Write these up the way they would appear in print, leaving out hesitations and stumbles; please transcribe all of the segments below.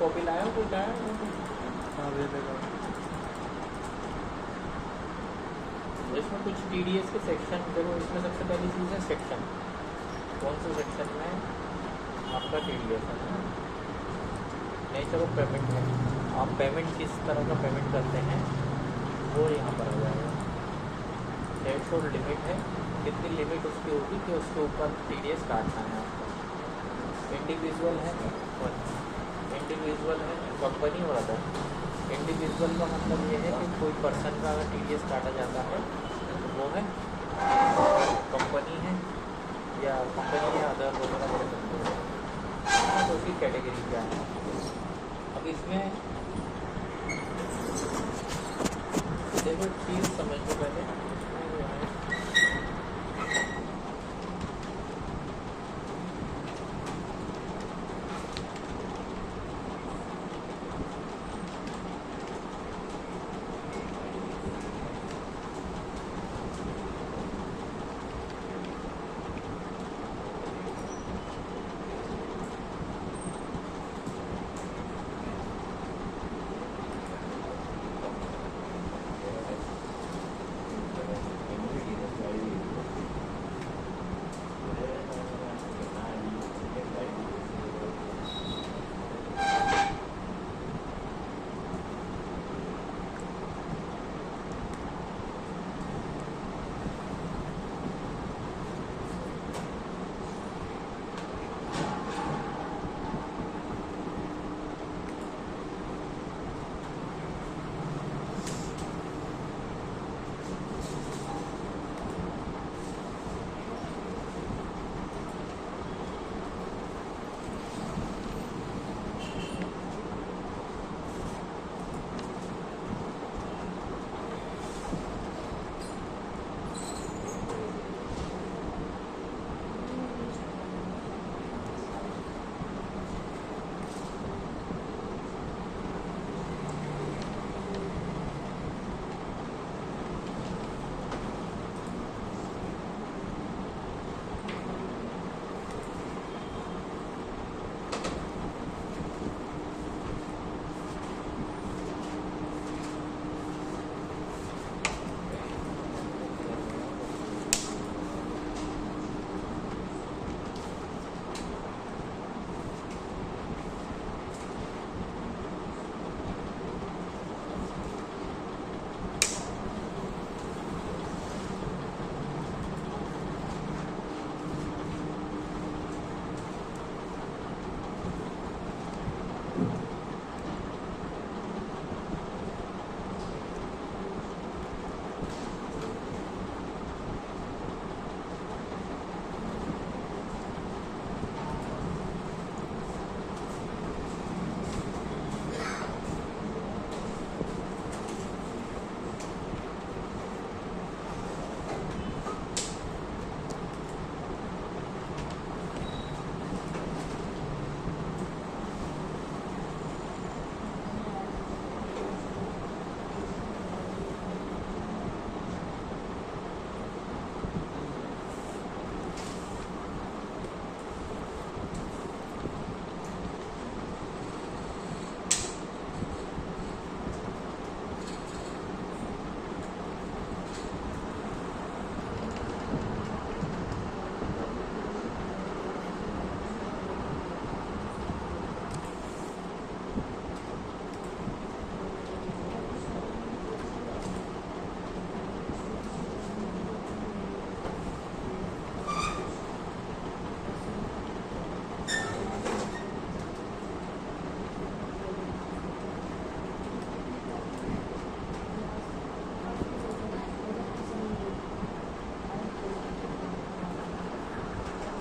Copy लाया हो, कुछ लाया हो? हाँ दे देगा। इसमें कुछ TDS के सेक्शन देखो। इसमें सबसे पहली चीज़ है सेक्शन। कौन से सेक्शन में आपका TDS है? नेचर ऑफ पेमेंट है। आप पेमेंट किस तरह का पेमेंट करते हैं वो यहाँ पर आ जाएगा। थ्रेशोल्ड लिमिट है, कितनी लिमिट उसकी होगी कि उसके ऊपर TDS काटना है आपको। इंडिविजुअल है, इंडिविजुअल है, कंपनी और अदर। इंडिविजुअल का मतलब ये है कि कोई पर्सन का अगर TDS काटा जाता है तो वो है कंपनी है या कंपनी या अदर वगैरह बोल सकते हैं। तो उसकी कैटेगरी क्या है? अब इसमें देखो चीज़ समझ लो पहले।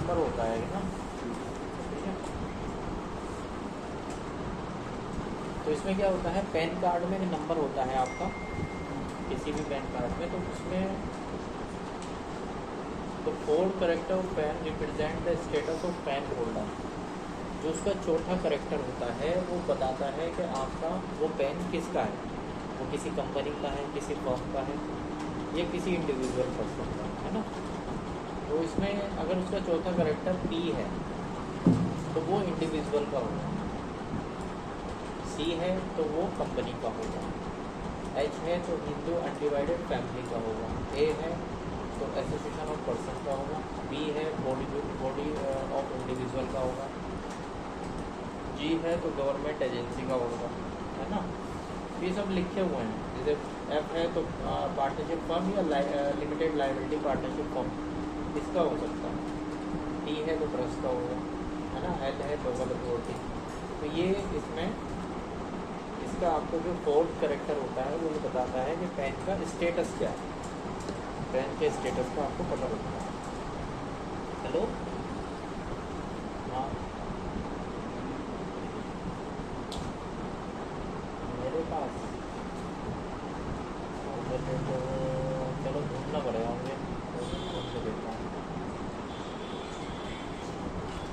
नंबर होता है ना, ठीक है। तो इसमें क्या होता है, पैन कार्ड में नंबर होता है आपका, किसी भी पैन कार्ड में। तो उसमें तो 4th character of pan represent the status of pan holder. जो उसका चौथा करेक्टर होता है वो बताता है कि आपका वो पैन किसका है, वो किसी कंपनी का है, किसी फर्म का है, या किसी इंडिविजुअल पर्सन का है ना। तो इसमें अगर उसका चौथा करेक्टर P है तो वो इंडिविजुअल का होगा। C है तो वो कंपनी का होगा, H है तो हिंदू अनडिवाइडेड फैमिली का होगा, A है तो एसोसिएशन ऑफ पर्सन का होगा, B है बॉडी ऑफ इंडिविजुअल का होगा, G है तो गवर्नमेंट एजेंसी का होगा, है ना। ये सब लिखे हुए हैं। जैसे F है तो पार्टनरशिप फर्म या लिमिटेड लाइबिलिटी पार्टनरशिप फर्म इसका हो सकता है, T है तो ट्रस्ट का होगा, है ना। L है लोकल अथॉरिटी। तो ये इसमें इसका आपको जो फोर्थ कैरेक्टर होता है वो ये बताता है कि पैन का स्टेटस क्या है, पैन के स्टेटस का आपको पता लगता है। हेलो, हाँ मेरे पास तो चलो ढूंढना पड़ेगा मुझे, उनसे देखता हूँ।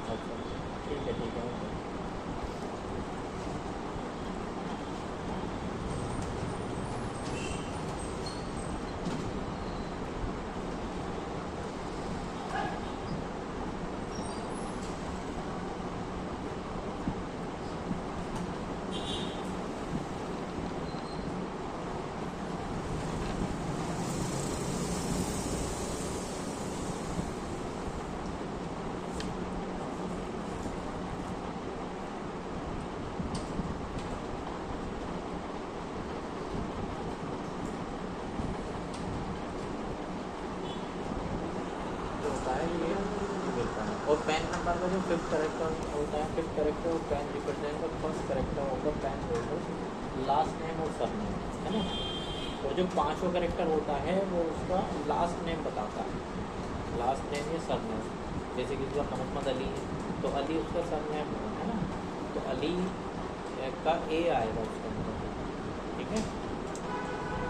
अच्छा ठीक है ठीक है। और पैन नंबर का जो फिफ्थ कैरेक्टर होता है, फिफ्थ कैरेक्टर और पैन रिप्रेजेंट का फर्स्ट कैरेक्टर होगा पैन होल्डर, लास्ट नेम और सर नेम, है ना। और जो पांचवा कैरेक्टर होता है वो उसका लास्ट नेम बताता है, लास्ट नेम या सर नेम। जैसे कि उसका मोहम्मद अली है तो अली उसका सर नेम है ना, तो अली का ए आएगा उसके अंदर, ठीक है।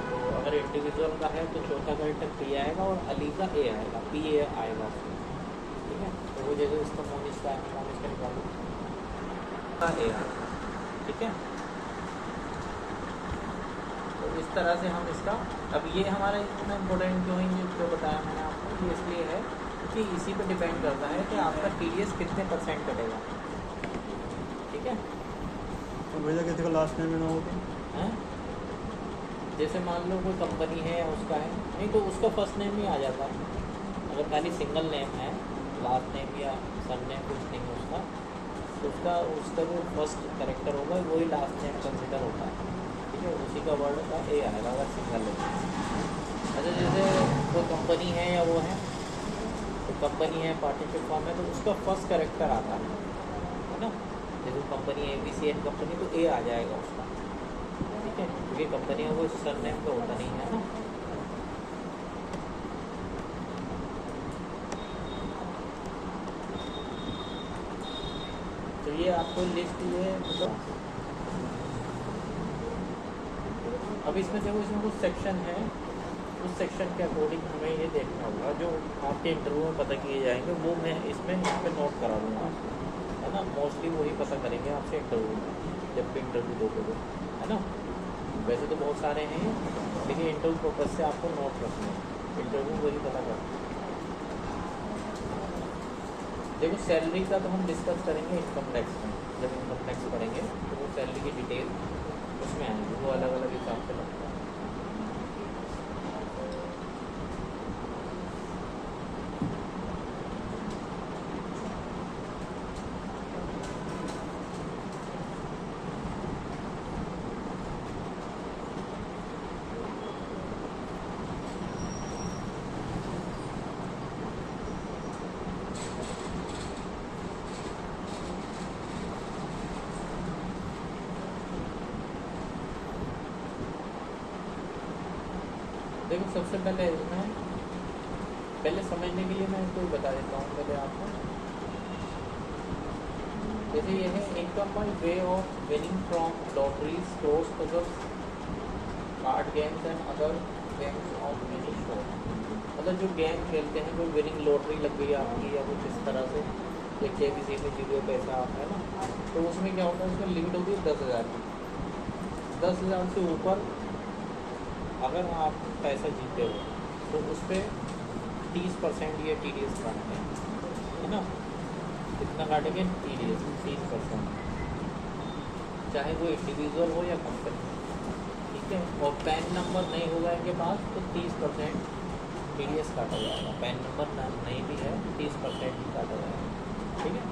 तो अगर इंडिविजुअल का है तो चौथा कैरेक्टर पी आएगा और अली का ए आएगा, पी ए आएगा उसमें, ठीक है। तो वो जैसे इसका मोनिस का निकालो का ए आएगा, ठीक है। तो इस तरह से हम इसका, अब ये हमारा इतना इम्पोर्टेंट क्यों है, ये जो बताया मैंने आपको, ये इसलिए है क्योंकि इसी पे डिपेंड करता है कि आपका TDS कितने % कटेगा, ठीक है। तो भैया किसी का लास्ट नेम ना हो तो हैं, जैसे मान लो कोई कंपनी है या उसका है, नहीं तो उसका फर्स्ट नेम ही आ जाता है। अगर खाली सिंगल नेम है, लास्ट नेम या सर नेम कुछ नहीं है उसका, तो उसका जो फर्स्ट कैरेक्टर होगा वही लास्ट नेम कंसिडर होता है, ठीक है। उसी का वर्ड का ए आएगा अगर सिंगल है। अच्छा जैसे कोई कंपनी है या वो है, तो कंपनी है पार्टनरशिप फॉर्म है तो उसका फर्स्ट कैरेक्टर आता है ना। जैसे कंपनी ABCN कंपनी तो ए आ जाएगा उसका, ठीक है, क्योंकि कंपनी में वो सर नेम का होता नहीं है ना। तो ये आपको लिस्ट ये मतलब, अब इसमें देखो इसमें कुछ सेक्शन है, उस सेक्शन के अकॉर्डिंग हमें ये देखना होगा, जो आपके इंटरव्यू में पता किए जाएंगे वो मैं इसमें यहाँ पे नोट करा दूँगा, है ना। मोस्टली वही पता करेंगे आपसे इंटरव्यू में, जब भी इंटरव्यू दोगे, है ना। वैसे तो बहुत सारे हैं लेकिन इंटरव्यू पर्पज से आपको नोट रखना है, इंटरव्यू वही पता करना। देखो सैलरी का तो हम डिस्कस करेंगे इनकम टैक्स में, जब इनकम टैक्स पढ़ेंगे तो वो सैलरी की डिटेल उसमें आएंगे, वो अलग अलग हिसाब से लगता है। देखो सबसे पहले इसमें, पहले समझने के लिए मैं इसको बता देता हूँ पहले आपको। जैसे ये है income by way of winning from lottery stores puzzles card games and other games of many show. मतलब जो गेम खेलते हैं, कोई विनिंग लॉटरी लग गई आपकी या कुछ इस तरह से, या KBC में जीरो पैसा आता है ना, तो उसमें क्या होता है, उसमें लिमिट होती है 10,000 की। 10,000 से ऊपर अगर आप पैसा जीते हो तो उस पर 30% ये TDS काटते हैं, है ना। कितना काटेंगे? TDS 30%। चाहे वो इंडिविजुअल हो या कंपनी, ठीक है। और पैन नंबर नहीं होगा इनके पास तो 30% TDS काटा जाएगा। पैन नंबर नहीं भी है 30% ही काटा जाएगा, ठीक है।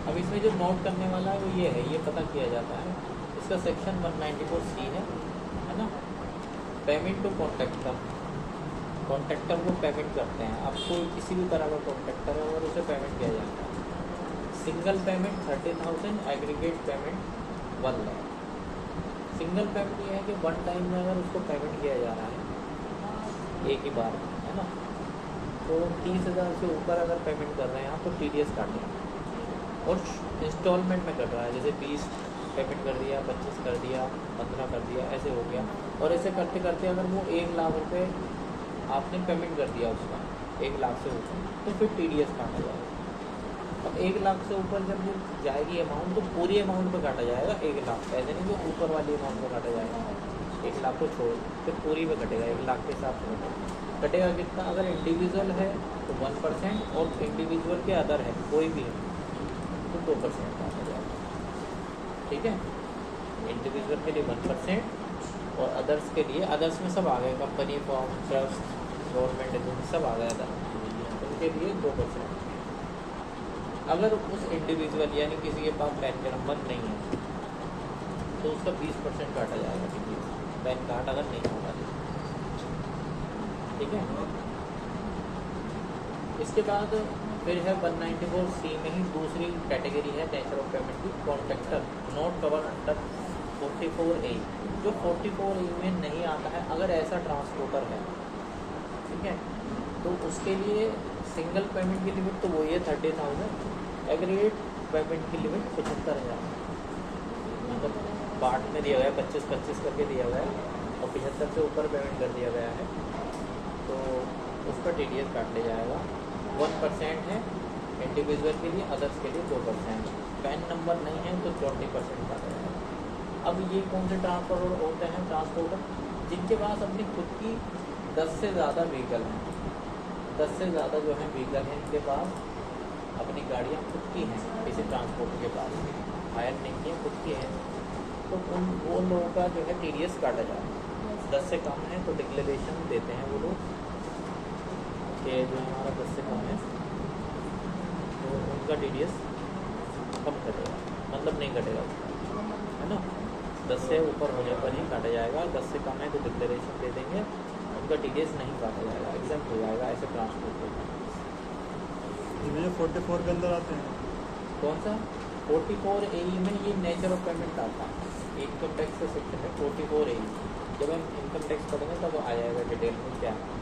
अब इसमें जो नोट करने वाला है वो ये है, ये पता किया जाता है, इसका सेक्शन 194C है ना। पेमेंट टू कॉन्ट्रैक्टर, कॉन्ट्रैक्टर को पेमेंट करते हैं। आपको किसी भी तरह का कॉन्ट्रैक्टर है और उसे पेमेंट किया जाता है। Single payment 30,000, aggregate payment 1 lakh. Single payment ये है कि वन टाइम में अगर उसको पेमेंट किया जा रहा है एक ही बार, है ना, तो 30,000 से ऊपर अगर पेमेंट कर रहे हैं आप तो TDS काटेंगे। और इंस्टॉलमेंट में कट रहा है, जैसे 20 पेमेंट कर दिया, 25 कर दिया, 15 कर दिया, ऐसे हो गया। और ऐसे करते करते अगर वो 1 लाख रुपए आपने पेमेंट कर दिया उसका 1 लाख से ऊपर, तो फिर TDS काटा जाएगा। अब 1 लाख से ऊपर जब ये जाएगी अमाउंट तो पूरी अमाउंट पे काटा जाएगा 1 लाख, ऐसे नहीं कि ऊपर वाली अमाउंट पे काटा जाएगा। 1 लाख को छोड़ फिर पूरी पे कटेगा, 1 लाख के हिसाब से कटेगा कितना। अगर इंडिविजुअल है तो 1% और इंडिविजुअल के अदर है कोई भी है तो 2% काटा जाएगा, ठीक है। इंडिविजुअल के लिए 1% और अदर्स के लिए, अदर्स में सब आ गए, company, form, trust, government agency सब आ गया था, उनके लिए 2%। अगर उस इंडिविजुअल यानी किसी के पास पैन का नंबर नहीं है तो उसका 20% काटा जाएगा, पैन कार्ड अगर नहीं होगा, ठीक है। इसके बाद फिर है 194C में ही दूसरी कैटेगरी है नेचर ऑफ पेमेंट की, contractor not cover under 44A। जो 44A में नहीं आता है, अगर ऐसा ट्रांसपोर्टर है, ठीक है, तो उसके लिए सिंगल पेमेंट की लिमिट तो वही है 30,000, एग्रीगेट पेमेंट की लिमिट 75,000, मतलब पार्ट में दिया गया है 25-25 करके दिया गया है और 75 से ऊपर पेमेंट कर दिया गया है तो उस पर TDS काट लिया जाएगा। 1% है इंडिविजुअल के लिए, अदर्स के लिए 2%। पैन नंबर नहीं है तो 20% काटा जाएगा। अब ये कौन से ट्रांसपोर्टर होते हैं? ट्रांसपोर्टर जिनके पास अपनी खुद की 10 से ज़्यादा व्हीकल हैं, 10 से ज़्यादा जो है व्हीकल हैं, इनके पास अपनी गाड़ियाँ खुद की हैं, किसी ट्रांसपोर्टर के पास हायर नहीं है, खुद की हैं, तो वो लोगों का जो है TDS काटा जाएगा। 10 से कम है तो डिक्लेरेशन देते हैं वो लोग कि जो हमारा 10 से कम है तो उनका TDS कम कटेगा, मतलब नहीं कटेगा उसका, है ना। 10 से ऊपर होने पर ही काटा जाएगा, 10 से कम है तो डिक्लेरेशन दे देंगे, उनका TDS नहीं काटा जाएगा, एग्जाम्प्ट हो जाएगा ऐसे ट्रांसपोर्ट को। ये 44 के अंदर आते हैं। कौन सा? 44AE में ये नेचर ऑफ पेमेंट आता है, इनकम टैक्स का सेक्शन है 44AE। जब हम इनकम टैक्स पढ़ेंगे तब आ जाएगा डिटेल में क्या है।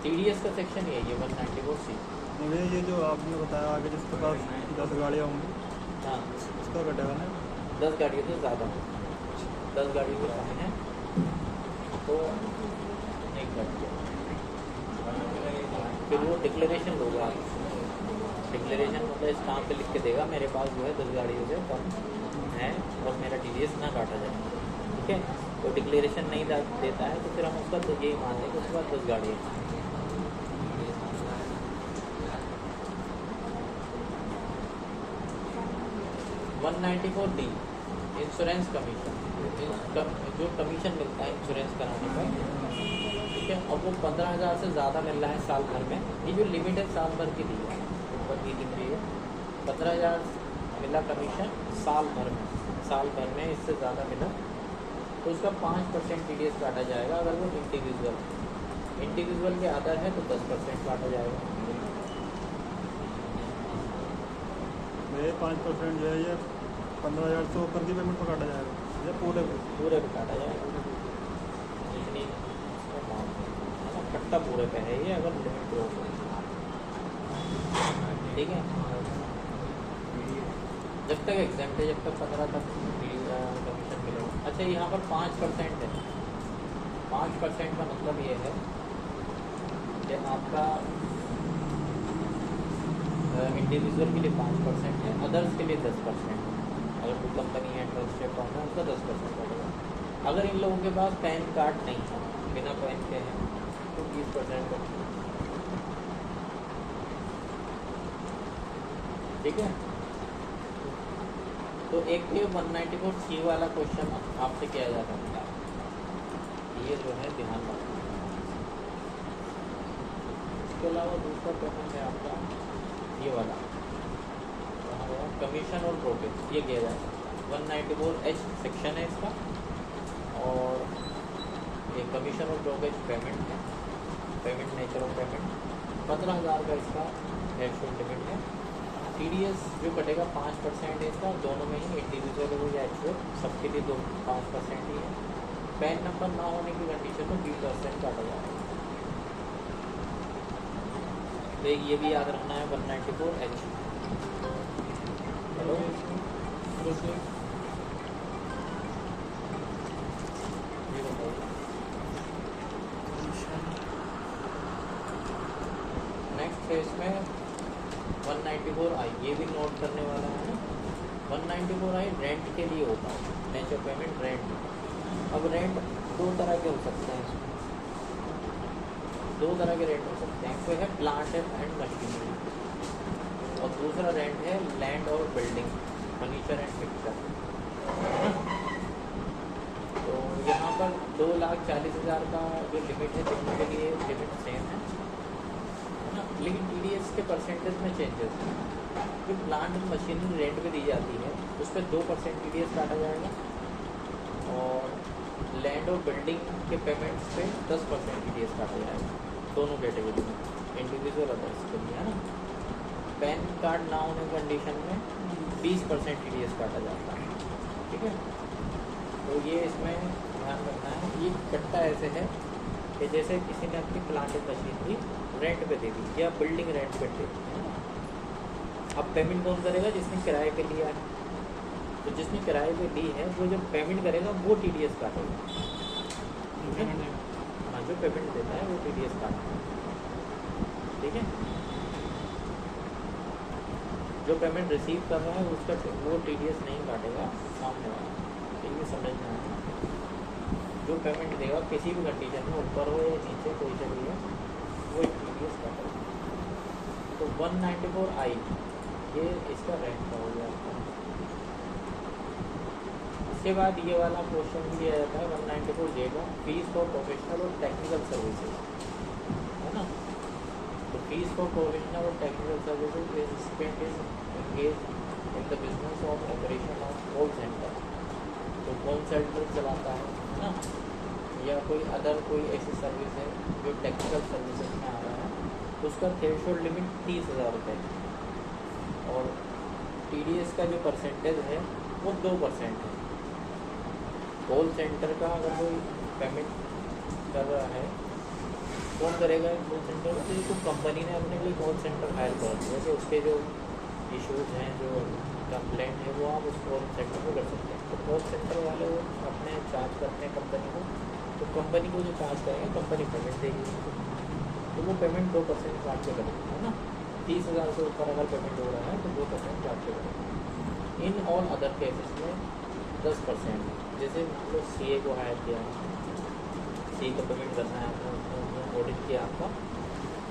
TDS का सेक्शन ये 194C। मुझे ये जो आपने बताया आगे जिसके पास 10 गाड़ियाँ होंगी, हाँ, उसका कटेगा ना। 10 गाड़ियों से ज़्यादा, 10 गाड़ियों के कम है तो नहीं कटेगा। फिर वो डिक्लेरेशन होगा, डिक्लेरेशन मतलब स्टाम्प पे लिख के देगा मेरे पास जो है 10 गाड़ियों से कम है और मेरा TDS ना काटा जाए, ठीक है। तो डिक्लेरेशन नहीं देता है तो फिर हम उसका तो यही मान लें कि उसके बाद 10 गाड़ियाँ। 194D इंश्योरेंस कमीशन, जो कमीशन मिलता है इंश्योरेंस कराने पर, ठीक है। अब वो 15,000 से ज़्यादा मिल रहा है साल भर में, ये जो लिमिट है साल भर की दी है, ऊपर की दिख रही है 15,000 मिला कमीशन साल भर में, साल भर में इससे ज़्यादा मिला तो उसका 5% TDS काटा जाएगा। अगर वो इंडिविजुअल के अदर है तो 10% काटा जाएगा। ये 5% जो है ये 15,000 से ऊपर की पेमेंट पर काटा जाएगा, ये पूरे पे काटा जाएगा, जितनी कट्टा पूरे पे है ये, अगर लिमिट क्रॉस हो, ठीक है। जब तक एग्जाम्प्ट है, जब तक 15 तक कमीशन मिलेगा। अच्छा, यहाँ पर 5% है, 5% का मतलब ये है कि आपका इंडिविजुअल के लिए 5% है, अदर्स के लिए 10% है। अगर कोई कंपनी है, ट्रस्ट है, फॉर्म है, उसका 10% पड़ेगा। अगर इन लोगों के पास पैन कार्ड नहीं है, बिना पैन के हैं तो 20% का। ठीक है। तो एक ये 194C वाला क्वेश्चन आपसे किया जा सकता है, ये जो है ध्यान रखना। इसके अलावा दूसरा पेमेंट है आपका ये वाला, कमीशन और ब्रोकेज, ये किया जाएगा। 194H सेक्शन है इसका, और ये कमीशन और ब्रोकेज पेमेंट है, पेमेंट नेचर ऑफ पेमेंट। 15,000 का इसका थ्रेशोल्ड लिमिट है। TDS जो कटेगा 5% है इसका, दोनों में ही इंडिविजुअल हो या एक्चुअल, सबके लिए 5% ही है। पैन नंबर ना होने की कंडीशन में 20% काटा जाएगा। तो ये भी याद रखना है 194H। हेलो ये बताइए। नेक्स्ट है इसमें 194I, ये भी नोट करने वाला है ना। 194I रेंट के लिए होता है, नेचर पेमेंट रेंट। अब रेंट दो तरह के हो सकते हैं इसमें, दो तरह के रेंट हो सकते हैं। कोई है प्लांट एंड मशीनरी, और दूसरा रेंट है लैंड और बिल्डिंग, फर्नीचर एंड फिक्चर। तो यहाँ पर 2,40,000 का जो लिमिट है, दोनों के लिए लिमिट सेम है ना, लेकिन TDS के परसेंटेज में चेंजेस है। जो प्लांट एंड मशीनरी रेंट पे दी जाती है उस पर 2% TDS काटा जाएगा, और लैंड और बिल्डिंग के पेमेंट्स पे 10% TDS काटा जाएगा, दोनों कैटेगरी में, इंडिविजुअल अदर्स के लिए, है ना। पैन कार्ड ना होने कंडीशन में 20% TDS काटा जाता है, ठीक है। तो ये इसमें ध्यान रखना है। ये कट्टा ऐसे है कि जैसे किसी ने अपनी प्लांट एंड मशीनरी रेंट पे दे दी या बिल्डिंग रेंट पे दे दी, है ना। अब पेमेंट कौन करेगा? जिसने किराए पे लिया है। तो जिसने किराए पे ली है वो जब पेमेंट करेगा वो TDS काटेगा, ठीक है। हाँ, जो पेमेंट देता है वो TDS काटेगा, ठीक है। जो पेमेंट रिसीव कर रहा है उसका वो TDS नहीं काटेगा सामने वाला, ठीक है, समझना है। जो पेमेंट देगा किसी भी कंडीशन में, ऊपर हो या नीचे, कोई से भी है, वो TDS काटेगा। तो 194I ये इसका रेंट का हो गया। इसके बाद ये वाला क्वेश्चन भी दिया जाता है 194J का, फीस फॉर प्रोफेशनल और टेक्निकल सर्विसेज, है ना। तो फीस फॉर प्रोफेशनल और technical services is spent is engage in the business of operation of call centre. तो कॉल सेंटर चलाता है ना, या कोई अदर कोई ऐसी सर्विस है जो टेक्निकल सर्विसेज में आ रहा है, तो उसका थ्रेशोल्ड लिमिट 30,000 रुपये है, और TDS का जो परसेंटेज है वो 2% है। कॉल सेंटर का अगर कोई पेमेंट कर रहा है, कौन करेगा कॉल सेंटर? तो कंपनी ने अपने लिए कॉल सेंटर हायर कर दिया, तो उसके जो इश्यूज हैं, जो कंप्लेंट है, वो आप उस कॉल सेंटर पर कर सकते हैं। तो कॉल सेंटर वाले वो अपने चार्ज करते हैं कंपनी को, तो कंपनी को जो चार्ज करेंगे कंपनी पेमेंट देगी, तो वो पेमेंट 2% काट के करेगी, है ना। 30,000 से ऊपर अगर पेमेंट हो रहा है तो 2% काट के करेगी। इन ऑल अदर केसेस में 10%, जैसे मान लो CA को हायर किया, CA का पेमेंट करना है आपको, ऑडिट किया आपका,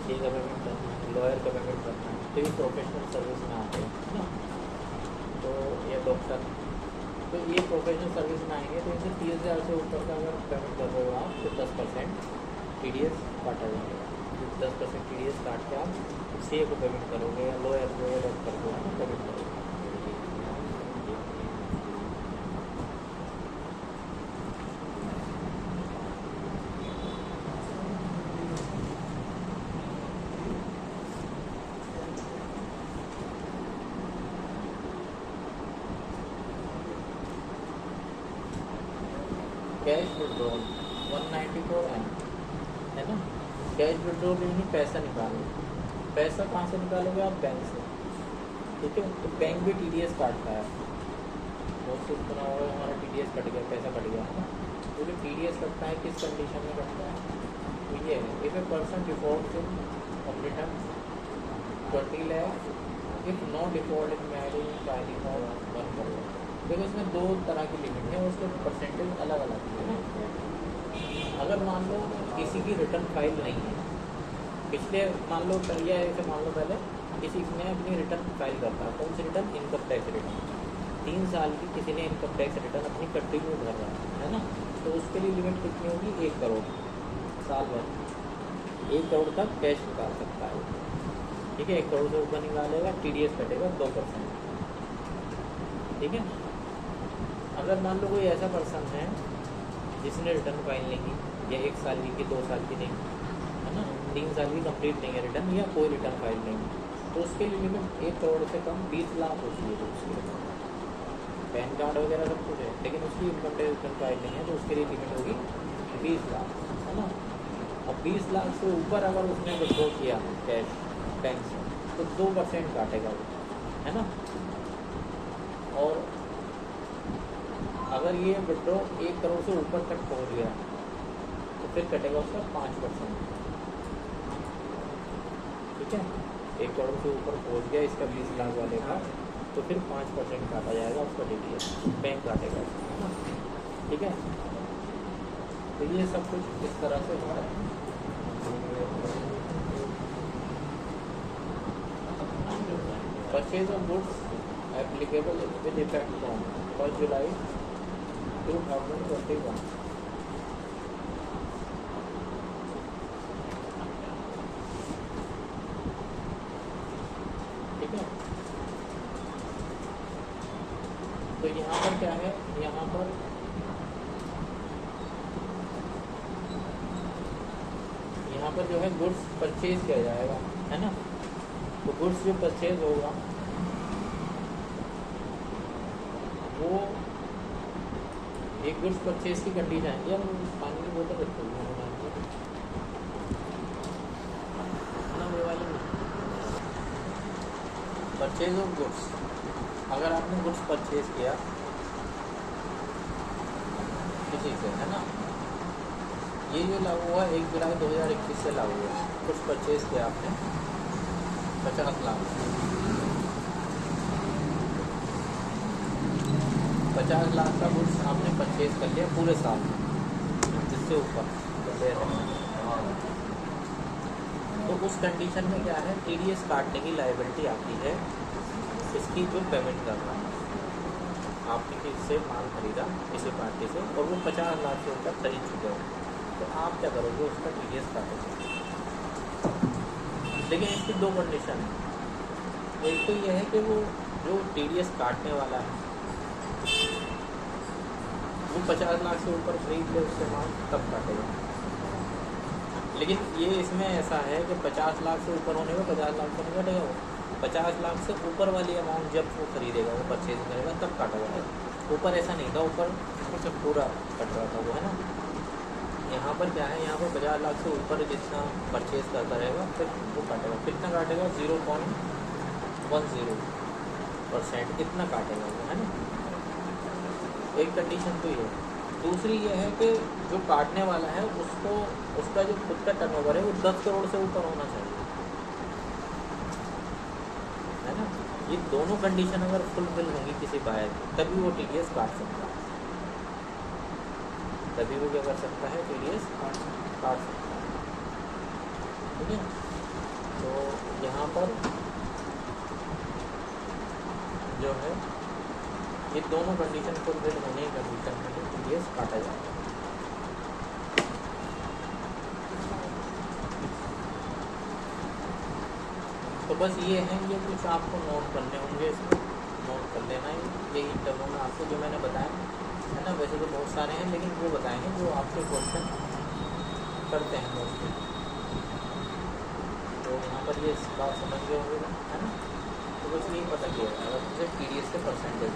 CA का पेमेंट करना है, लॉयर का पेमेंट करना है, तो ये प्रोफेशनल सर्विस में आते हैं ना। तो ये डॉक्टर, तो ये प्रोफेशनल सर्विस में आएंगे, तो इनसे 30,000 से ऊपर का अगर पेमेंट कर रहे हो आप तो 10% TDS काटा जाएगा। 10% TDS काट के आप CA को पेमेंट करोगे, या लॉयर को या डॉक्टर को पेमेंट करोगे। कैश विड्रॉल 194M है ना। कैश विड्रॉल यानी पैसा निकालो। पैसा कहाँ से निकालोगे आप? बैंक से, ठीक है। तो बैंक भी TDS काटता है, बहुत कुछ सुना होगा हमारा TDS कट गया, पैसा कट गया, है ना। तो जो TDS कटता है किस कंडीशन में कटता है? तो ये है, if a person default in of return 20 lakh, if no default in marriage filing और 1 करोड़। देखो इसमें दो तरह की लिमिट है, उसके परसेंटेज अलग अलग है। अगर मान लो किसी की रिटर्न फाइल नहीं है, पिछले मान लो या ऐसे मान लो पहले किसी ने अपनी रिटर्न फाइल करता है, कौन सी रिटर्न? Income tax return. 3 साल की किसी ने इनकम टैक्स रिटर्न अपनी कंटिन्यू भर रहा है ना, तो उसके लिए लिमिट कितनी होगी? 1 करोड़ साल भर, 1 करोड़ तक कैश निकाल सकता है, ठीक है। 1 करोड़ से ऊपर निकालेगा, TDS कटेगा 2%, ठीक है। अगर मान लो कोई ऐसा पर्सन है जिसने रिटर्न फाइल नहीं की, या 1 साल की 2 साल की नहीं, है ना, 3 साल की कंप्लीट नहीं है रिटर्न, या कोई रिटर्न फाइल नहीं, तो उसके लिए लिमिट 1 करोड़ से कम 20 लाख होती है। तो उसके लिए पैन कार्ड वगैरह सब कुछ है, लेकिन उसकी इनकम टैक्स रिटर्न फाइल नहीं है, तो उसके लिए लिमिट होगी 20 लाख, है ना। अब 20 लाख से ऊपर अगर उसने विड्रॉ किया कैश बैंक से, तो 2% काटेगा वो, है ना। और अगर ये विड्रॉ 1 करोड़ से ऊपर तक पहुंच गया, तो फिर कटेगा उसका 5%, ठीक है। 1 करोड़ से ऊपर पहुंच गया इसका 20 लाख वाले का, तो फिर 5% काटा जाएगा उसका TDS, बैंक काटेगा, है ना, ठीक है। तो ये सब कुछ इस तरह से होता है। Purchase of goods applicable with effect from 1 जुलाई 2021। ठीक है। तो यहाँ पर क्या है, यहाँ पर जो है गुड्स परचेज किया जाएगा, है ना। तो गुड्स जो परचेज होगा वो एक गुड्स परचेज की कंडीशन है। यार पानी की बोतल रखी हुई है, परचेज ऑफ गुड्स, अगर आपने गुड्स परचेज किया किसी से, है ना, ये जो लागू हुआ 1 जुलाई 2021 से लागू हुआ। कुछ परचेज किया आपने 50 लाख, 50 लाख का गुड्स आपने परचेज कर लिया पूरे साल, जिससे ऊपर तो उस कंडीशन में क्या है, TDS काटने की लायबिलिटी आती है इसकी जो पेमेंट करना है। आपने किससे माल खरीदा, किसी पार्टी से, और वो 50 लाख से ऊपर खरीद चुके हो, तो आप क्या करोगे, उसका TDS काटोगे। लेकिन इसकी 2 कंडीशन है। एक तो ये है कि वो जो TDS काटने वाला है वो 50 लाख से ऊपर खरीद ले उससे माल, तब काटेगा। लेकिन ये इसमें ऐसा है कि 50 लाख से ऊपर होने का 50 लाख से नहीं कटेगा, वो 50 लाख से ऊपर वाली अमाउंट जब वो खरीदेगा, वो परचेज करेगा, तब काटा जाएगा। ऊपर ऐसा नहीं था, ऊपर कुछ पूरा कट रहा था वो, है ना। यहाँ पर क्या है, यहाँ पर 50 लाख से ऊपर जितना परचेज करता रहेगा फिर वो काटेगा। कितना काटेगा? 0.10% इतना काटेगा वो, है ना। एक कंडीशन तो ये। दूसरी ये है कि जो काटने वाला है उसको, उसका जो खुद का टर्नओवर है वो 10 करोड़ से ऊपर होना चाहिए, है ना। ये दोनों कंडीशन अगर फुलफिल होंगी किसी बायर की, तभी वो TDS काट सकता है, तभी वो क्या कर सकता है, TDS काट सकता है, ठीक है। तो यहाँ पर जो है ये दोनों कंडीशन फुलफिल होने की कंडीशन में TDS काटा जाएगा। तो बस ये है, ये कुछ आपको नोट करने होंगे, इसमें नोट कर लेना है। यही इंटरव्यू में आपको जो मैंने बताया है ना, वैसे तो बहुत सारे हैं, लेकिन वो बताएंगे जो आपके क्वेश्चन करते हैं मोस्टली। तो यहाँ पर ये बात समझ गए होंगे, है ना। तो कुछ नहीं पता किया अगर मुझे TDS के परसेंटेज